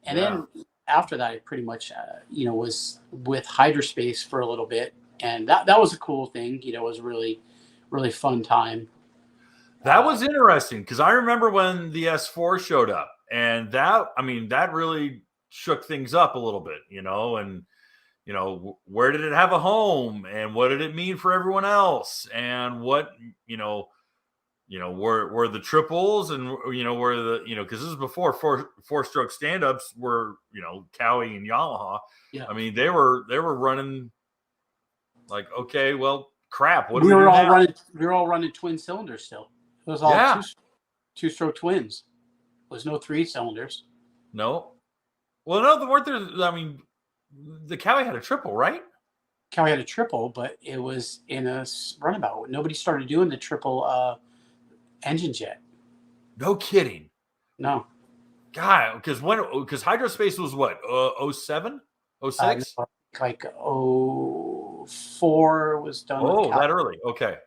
And then after that, I pretty much, was with Hyderspace for a little bit. And that was a cool thing. It was a really, really fun time. That was interesting because I remember when the S4 showed up, and that really shook things up a little bit, and where did it have a home, and what did it mean for everyone else, and what were the triples, and were the because this is before four-stroke stand-ups were Cowie and Yamaha. Yeah. I mean they were running like, okay, well, crap. What we do we were do all now? running. We were all running twin cylinders still. It was all two-stroke twins. There was no 3 cylinders. No. Well, no, weren't there. I mean, the Cowie had a triple, right? Cowie had a triple, but it was in a runabout. Nobody started doing the triple engines yet. No kidding. No. God, because Hyderspace was what, 07? 06? Like 04 was done. Oh, that early. Okay.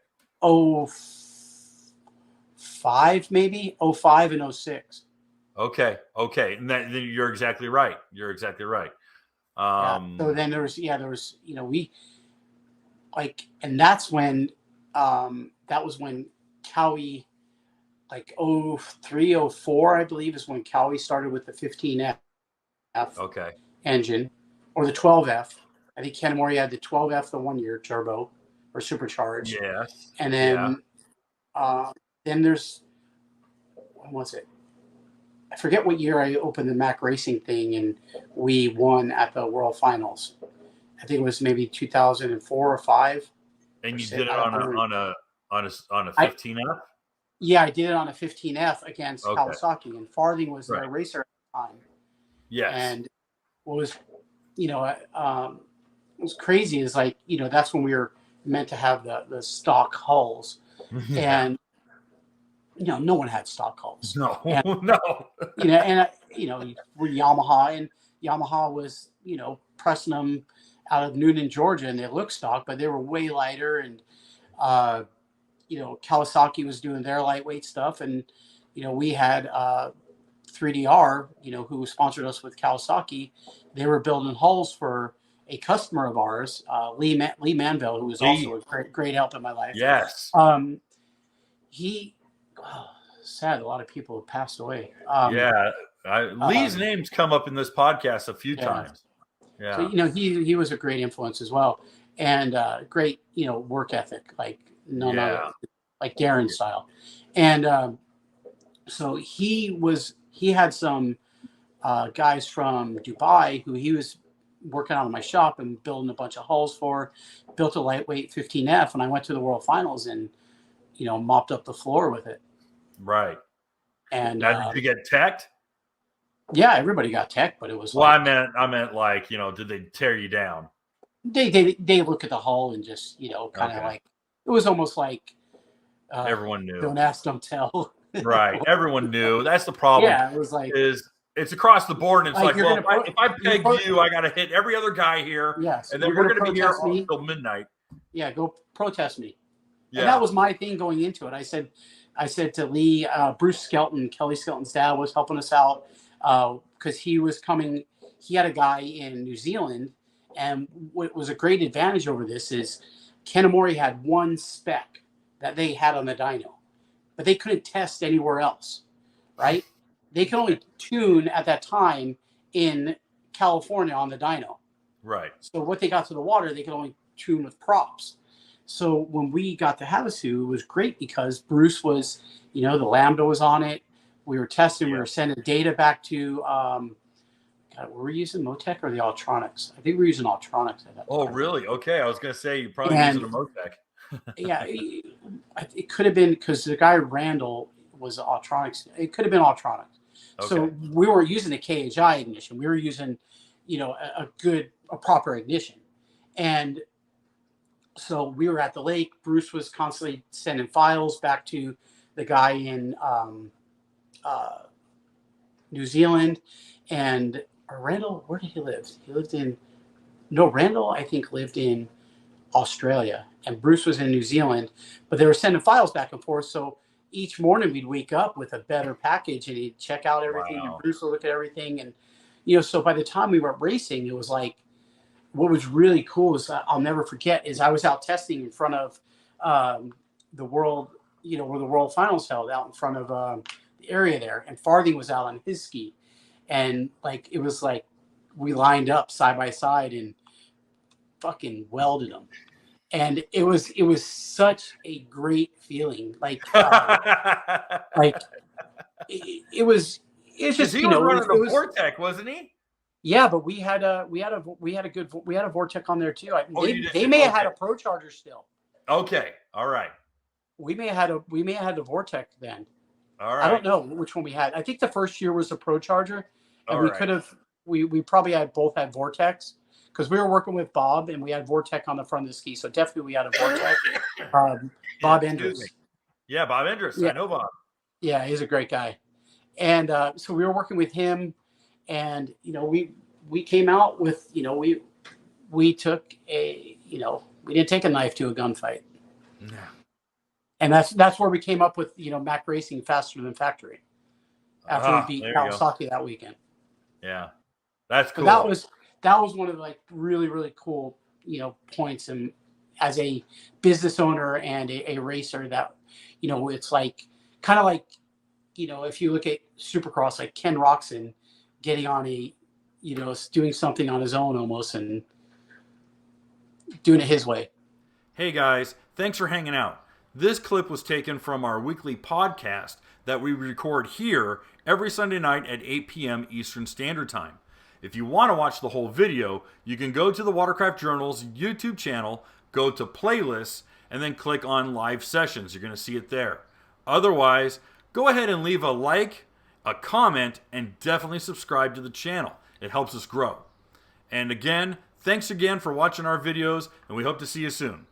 05 maybe? 05 and 06. Okay. And then you're exactly right. So then there was we like, and that's when that was when Cowie, like 03, 04, I believe, is when Cowie started with the 15F engine, or the 12F. I think Kanamori had the 12F, the 1-year turbo or supercharged. Yes. And then then there's, when was it? I forget what year I opened the Macc Racing thing and we won at the World Finals. I think it was maybe 2004 or 5. And you did it on a 15F? Yeah, I did it on a 15F against Kawasaki, and Farthing was their racer at the time. Yes. And what was, it was crazy is like, that's when we were meant to have the stock hulls. And no one had stock hulls. No. We're Yamaha, and Yamaha was, pressing them out of Noonan, Georgia, and they looked stock, but they were way lighter. And, Kawasaki was doing their lightweight stuff. And, we had 3DR, who sponsored us with Kawasaki. They were building hulls for a customer of ours, Lee Manville, who was also a great help in my life. Yes. Sad. A lot of people have passed away. Lee's name's come up in this podcast a few times. Yeah. So, he was a great influence as well, and great, work ethic, like none other, like Darren style. And so he had some guys from Dubai who he was working out of my shop and building a bunch of hulls for, built a lightweight 15F, and I went to the World Finals and, mopped up the floor with it. Right. And now, did you get teched? Yeah, everybody got teched, but it was. Well, I meant like, did they tear you down? They look at the hull and just, kind of like, it was almost like everyone knew. Don't ask, don't tell. Right. Everyone knew. That's the problem. Yeah, it was like it's across the board, and it's like, well, if I peg you, I got to hit every other guy here. Yes, and then we're going to be here until midnight. Yeah, go protest me. Yeah. And that was my thing going into it. I said to Lee, Bruce Skelton, Kelly Skelton's dad, was helping us out because he was coming. He had a guy in New Zealand, and what was a great advantage over this is Kanamori had one spec that they had on the dyno, but they couldn't test anywhere else, right? They could only tune at that time in California on the dyno. Right. So what they got to the water, they could only tune with props. So when we got to Havasu, it was great because Bruce was, the Lambda was on it. We were testing. We were sending data back to, were we using Motec or the Ultronics? I think we were using Ultronics at that time. Oh, really? Okay. I was going to say you're probably using a Motec. Yeah. It could have been because the guy Randall was Ultronics. It could have been Ultronics. Okay. So we were using the KHI ignition. We were using, a proper ignition. And so we were at the lake. Bruce was constantly sending files back to the guy in New Zealand. And Randall, where did he live? Randall, I think, lived in Australia. And Bruce was in New Zealand. But they were sending files back and forth. So each morning we'd wake up with a better package and he'd check out everything. Wow. And Bruce would look at everything. And, So by the time we were racing, it was like, what was really cool is I'll never forget is I was out testing in front of the world, where the world finals held out in front of the area there, and Farthing was out on his ski, and like it was like we lined up side by side and fucking welded them, and it was such a great feeling, like it was it's Because just he was running it the was. Vortex, wasn't he? Yeah, but we had a Vortec on there too. Oh, you did They too? may have had Okay. a Pro Charger still. Okay. All right. We may have had the Vortec then. All right. I don't know which one we had. I think the first year was the Pro Charger, and All we right. could have we probably both had Vortex because we were working with Bob and we had Vortec on the front of the ski. So definitely we had a Vortec. Bob Excuse me. Endres. Yeah, Bob Endres. Yeah. I know Bob. Yeah, he's a great guy. And so we were working with him, and we came out with we took a we didn't take a knife to a gunfight. Yeah. And that's where we came up with Macc Racing Faster Than Factory after we beat Kawasaki that weekend. Yeah, that's cool. But that was one of the, like, really, really cool points, and as a business owner and a racer, that it's like kind of like if you look at Supercross, like Ken Roczen getting on doing something on his own almost and doing it his way. Hey guys, thanks for hanging out. This clip was taken from our weekly podcast that we record here every Sunday night at 8 p.m. Eastern Standard Time. If you want to watch the whole video, you can go to the Watercraft Journal's YouTube channel, go to playlists, and then click on live sessions. You're going to see it there. Otherwise, go ahead and leave a like, a comment, and definitely subscribe to the channel. It helps us grow. And again, thanks again for watching our videos, and we hope to see you soon.